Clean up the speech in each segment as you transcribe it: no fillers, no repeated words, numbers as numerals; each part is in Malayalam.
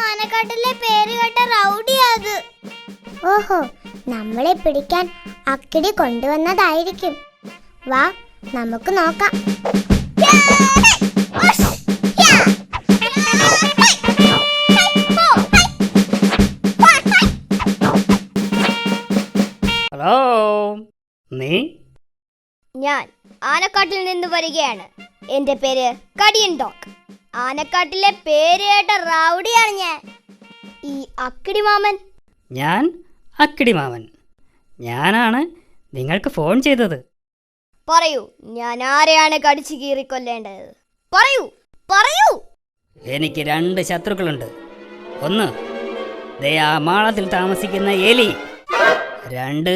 ആനക്കാട്ടിലെ പേര് കേട്ട റൗഡിയാത്. ഓഹോ, നമ്മളെ പിടിക്കാൻ അക്കിടി കൊണ്ടുവന്നതായിരിക്കും. വാ, നമുക്ക് നോക്കാം. ഹലോ, നീ? ഞാൻ ആനക്കാട്ടിൽ നിന്ന് വരികയാണ്. എന്റെ പേര് കടിയൻ ഡോഗ്. ആനക്കാട്ടിലെ പേര് കേട്ട റൗഡിയാണ് ഞാൻ. ഈ അക്കിടി മാമൻ. ഞാൻ അക്കിടി മാമൻ. ഞാനാണ് നിങ്ങൾക്ക് ഫോൺ ചെയ്തത്. പറയൂ, ഞാൻ ആരെയാണ് കടിച്ചു കീറിക്കൊല്ലേണ്ടത്? പറയൂ പറയൂ. എനിക്ക് 2 ശത്രുക്കളുണ്ട്. ഒന്ന്, ദേ ആ മാളത്തിൽ താമസിക്കുന്ന എലി. 2,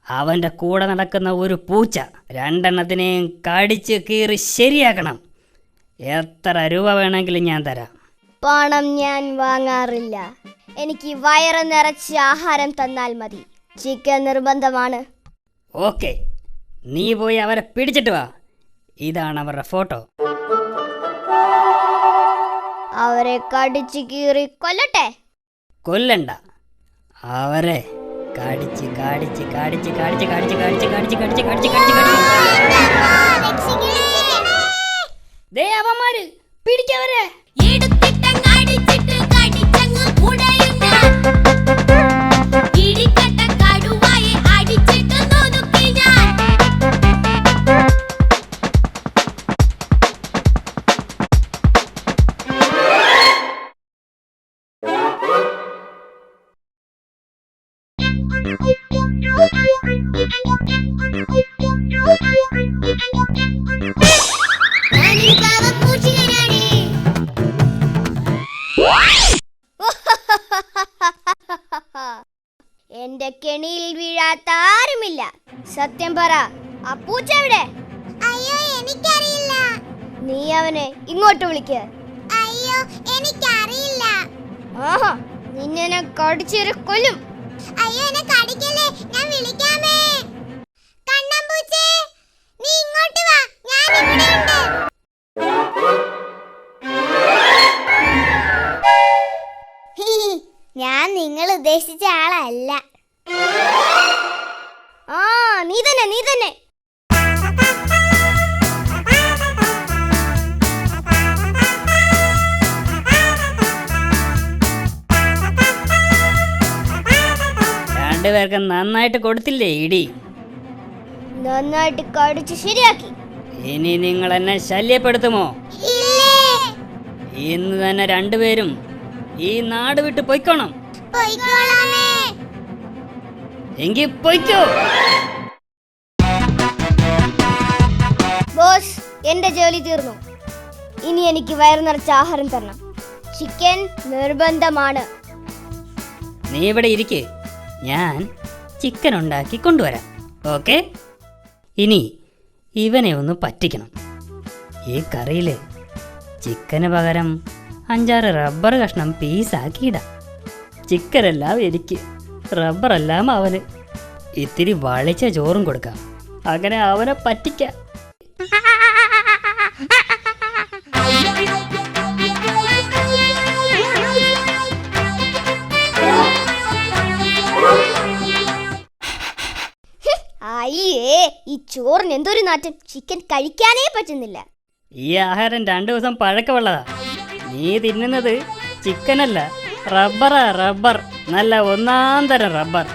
അവൻ്റെ കൂടെ നടക്കുന്ന ഒരു പൂച്ച. 2 എണ്ണത്തിനെയും കടിച്ച് കീറി ശരിയാക്കണം. എത്ര രൂപ വേണമെങ്കിലും ഞാൻ തരാം. പണം ഞാൻ വാങ്ങാറില്ല. എനിക്ക് വയറ് നിറച്ച് ആഹാരം തന്നാൽ മതി. ചിക്കൻ നിർബന്ധമാണ്. ഓക്കെ, നീ പോയി അവരെ പിടിച്ചിട്ട് വാ. ഇതാണ് അവരുടെ ഫോട്ടോ. അവരെ കടിച്ചു കീറി കൊല്ലട്ടെ? കൊല്ലണ്ട, അവരെ കടിച്ച് കടിച്ച് കടിച്ച് കടിച്ച് കടിച്ച് കടിച്ച് കടിച്ച് കടിച്ച് കടിച്ച് കടിച്ച് ദേ അവന്മാര് പിടിക്കവരെ. എന്റെ കെണിയിൽ വീഴാത്ത ആരുമില്ല. സത്യം പറ, ആ പൂച്ച എവിടെ? അയ്യോ, എനിക്കറിയില്ല. നീ അവനെ ഇങ്ങോട്ട് വിളിക്ക്. അയ്യോ, എനിക്കറിയില്ല. ആഹാ, നിന്നെ ഞാൻ കടിച്ചേരെ കൊല്ലും. അയ്യോ, എന്നെ കടിക്കല്ലേ, ഞാൻ വിളിക്കാമേ. കണ്ണമ്പൂച്ചേ, നീ ഇങ്ങോട്ട് വാ, ഞാൻ ഇവിടെയുണ്ട്. ഞാൻ നിങ്ങൾ ഉദ്ദേശിച്ച ആളല്ല. ആ, നീ തന്നെ നീ തന്നെ. രണ്ടുപേർക്ക് നന്നായിട്ട് കൊടുത്തില്ലേ ഇടി? നന്നായിട്ട് കടിച്ച് ശരിയാക്കി. ഇനി നിങ്ങൾ എന്നെ ശല്യപ്പെടുത്തുമോ? ഇന്ന് തന്നെ 2 പേരും ഈ നാട് വിട്ട് പൊയ്ക്കോണം. എങ്കിൽ പൊയ്ക്കോ. ബോസ്, എന്റെ ജോലി തീർന്നു. ഇനി എനിക്ക് വയറ് നിറച്ച ആഹാരം തരണം. ചിക്കൻ നിർബന്ധമാണ്. നീ ഇവിടെ ഇരിക്ക്, ഞാൻ ചിക്കൻ ഉണ്ടാക്കി കൊണ്ടുവരാം. ഓക്കെ? ഇനി ഇവനെ ഒന്ന് പറ്റിക്കണം. ഈ കറിയിൽ ചിക്കന് പകരം 5-6 റബ്ബർ കഷ്ണം പീസാക്കിയിടാം. ചിക്കനെല്ലാം എനിക്ക്, റബ്ബറെല്ലാം അവന്. ഇത്തിരി വളിച്ച ചോറും കൊടുക്കാം. അങ്ങനെ അവനെ പറ്റിക്കാം. അയ്യേ, ഈ ചോറിന് എന്തൊരു നാറ്റം. ചിക്കൻ കഴിക്കാനേ പറ്റുന്നില്ല. ഈ ആഹാരം 2 ദിവസം പഴക്കമുള്ളതാ. നീ തിന്നുന്നത് ചിക്കനല്ല, റബ്ബറാ, റബ്ബർ. നല്ല ഒന്നാം തരം റബ്ബർ.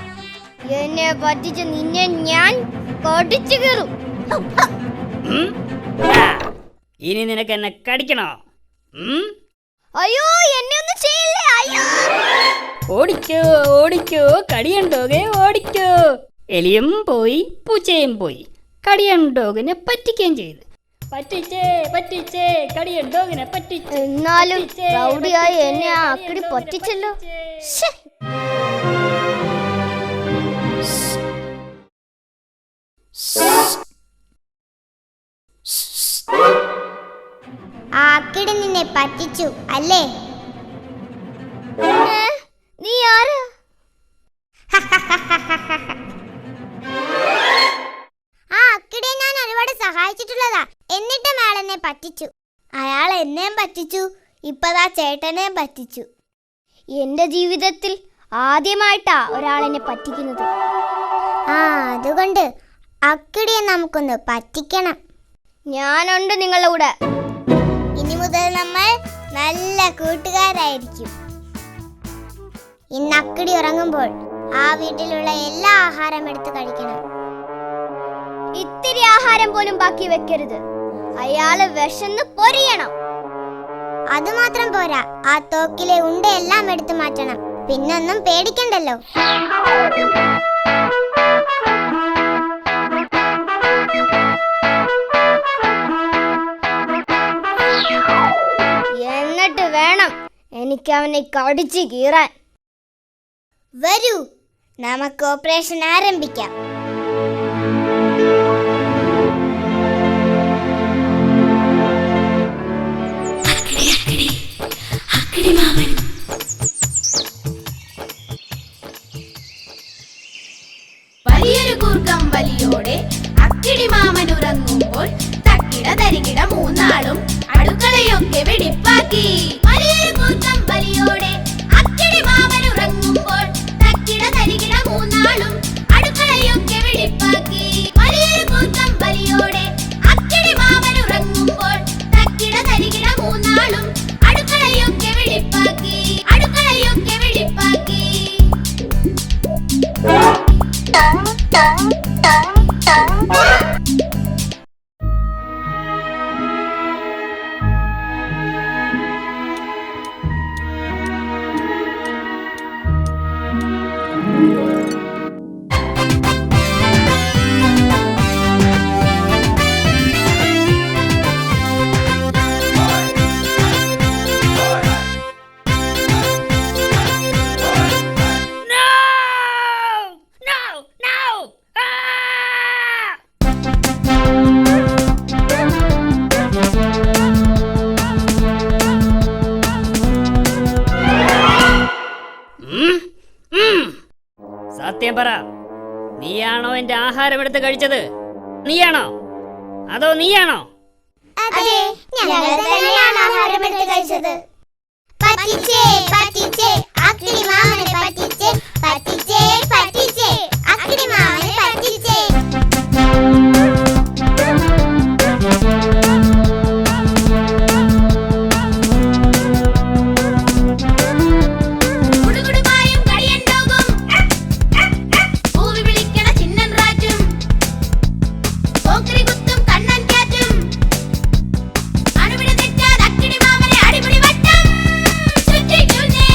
എന്നെ പറ്റിച്ച് നിന്നെ ഞാൻ കടിച്ചു കീറും. ഇനി നിനക്ക് എന്നെ കടിക്കണോ? അയ്യോ, എന്നെ ഒന്നും ചെയ്യില്ലേ. അയ്യോ, ഓടിക്കോ ഓടിക്കോ, കടിയണ്ടോകെ ഓടിക്കോ. എലിയും പോയി, പൂച്ചയും പോയി. കടിയണ്ടോകിനെ പറ്റിക്കുകയും ചെയ്തു. പറ്റിച്ചേ പറ്റിച്ചേ, കടിയണ്ടോകിനെ പറ്റിച്ചേ. എന്നാലും റൗഡിയായി എന്നെ ആ അക്കിടി പറ്റിച്ചല്ലോ. ആ അക്കിടി നിന്നെ പറ്റിച്ചു അല്ലേ? നീ ആരാ? ആ അക്കിടിയെ ഞാൻ ഒരുപാട് സഹായിച്ചിട്ടുള്ളതാ. എന്നിട്ടും അയാൾ എന്നെ പറ്റിച്ചു. അയാൾ എന്നെയും പറ്റിച്ചു, ഇപ്പതാ ചേട്ടനെയും പറ്റിച്ചു. എന്റെ ജീവിതത്തിൽ ആദ്യമായിട്ടാ ഒരാളെന്നെ പറ്റിക്കുന്നത്. ആ അതുകൊണ്ട് അക്കിടിയെ നമുക്കൊന്ന് പറ്റിക്കണം. ഞാനുണ്ട് നിങ്ങളുടെ കൂടെ. ഇനി മുതൽ നമ്മൾ നല്ല കൂട്ടുകാരായിരിക്കും. ഇന്ന് അക്കിടി ഉറങ്ങുമ്പോൾ ആ വീട്ടിലുള്ള എല്ലാ ആഹാരം എടുത്ത് കഴിക്കണം. ഇത്തിരി ആഹാരം പോലും ബാക്കി വെക്കരുത്. അയാള് വിശന്ന് പൊരിയണം. അതുമാത്രം പോരാ, ആ തോക്കിലെ ഉണ്ടയെല്ലാം എടുത്തു മാറ്റണം. പിന്നൊന്നും പേടിക്കണ്ടല്ലോ. എന്നിട്ട് വേണം എനിക്ക് അവനെ കടിച്ചു കീറാൻ. വരൂ, നമുക്ക് ഓപ്പറേഷൻ ആരംഭിക്കാം. വലിയൊരു കൂർക്കം വലിയോടെ അക്കിടി മാമൻ ഉറങ്ങുമ്പോൾ തക്കിട തരികിട മൂന്നാളും അടുക്കളയൊക്കെ വെടിപ്പാക്കി. വലിയൊരു കൂർക്കം വലിയോടെ അക്കിടി മാമൻ ഉറങ്ങുമ്പോൾ തക്കിട തരികിട മൂന്നാളും അടുക്കളയൊക്കെ വെടിപ്പാക്കി. വലിയൊരു കൂർക്കം വലിയോടെ അക്കിടി മാമൻ ഉറങ്ങുമ്പോൾ തക്കിട തരികിട മൂന്നാളും അടുക്കളയൊക്കെ വെടിപ്പാക്കി. അടുക്കളയൊക്കെ വെടിപ്പാക്കി. സത്യം പറ, നീയാണോ എന്റെ ആഹാരം എടുത്ത് കഴിച്ചത്? നീയാണോ അതോ നീയാണോ? അതെ, ഞങ്ങൾ തന്നെയാണ് ആഹാരം എടുത്ത് കഴിച്ചത്. പറ്റിച്ചേ പറ്റിച്ചേ, അക്കിടി മാമനെ പറ്റിച്ചേ. പറ്റിച്ചേ പറ്റിച്ചേ, അക്കിടി മാമനെ പറ്റിച്ചേ. കുടുകുടുമായും കടിയണ്ടോകും പൂവി വിളിക്കണ ചിന്നൻ റാറ്റും പോക്കരി കുത്തും കണ്ണൻ കാറ്റും അണുവിട തെറ്റാതെ അക്കിടി മാമനെ അടിപൊളി വട്ടം ചുറ്റിക്കുന്നേ.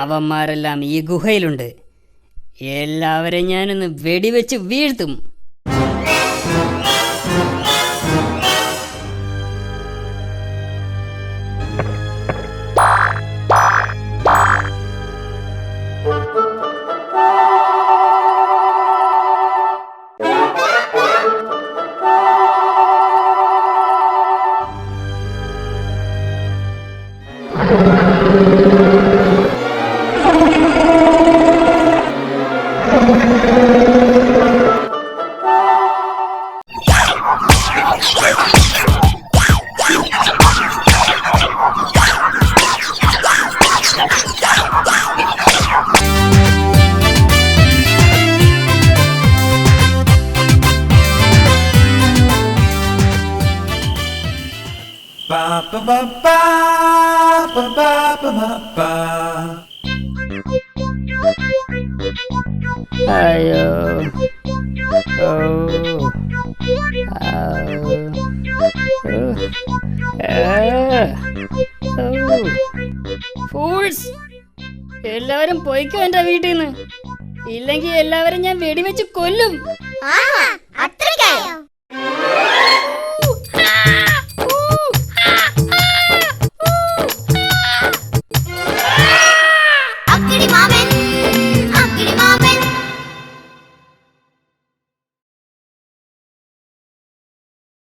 അവന്മാരെല്ലാം ഈ ഗുഹയിലുണ്ട്. എല്ലാവരെയും ഞാനൊന്ന് വെടിവെച്ച് വീഴ്ത്തും. Ba ba ba ba ba ba ba ba ba. അയ്യോ ഓ ഫൂൾസ്, എല്ലാവരും പോയിക്കോ എന്റെ വീട്ടിൽ നിന്ന്, ഇല്ലെങ്കിൽ എല്ലാവരും ഞാൻ വെടിവെച്ച് കൊല്ലും. ആഹാ, അത്രയ്ക്കായോ?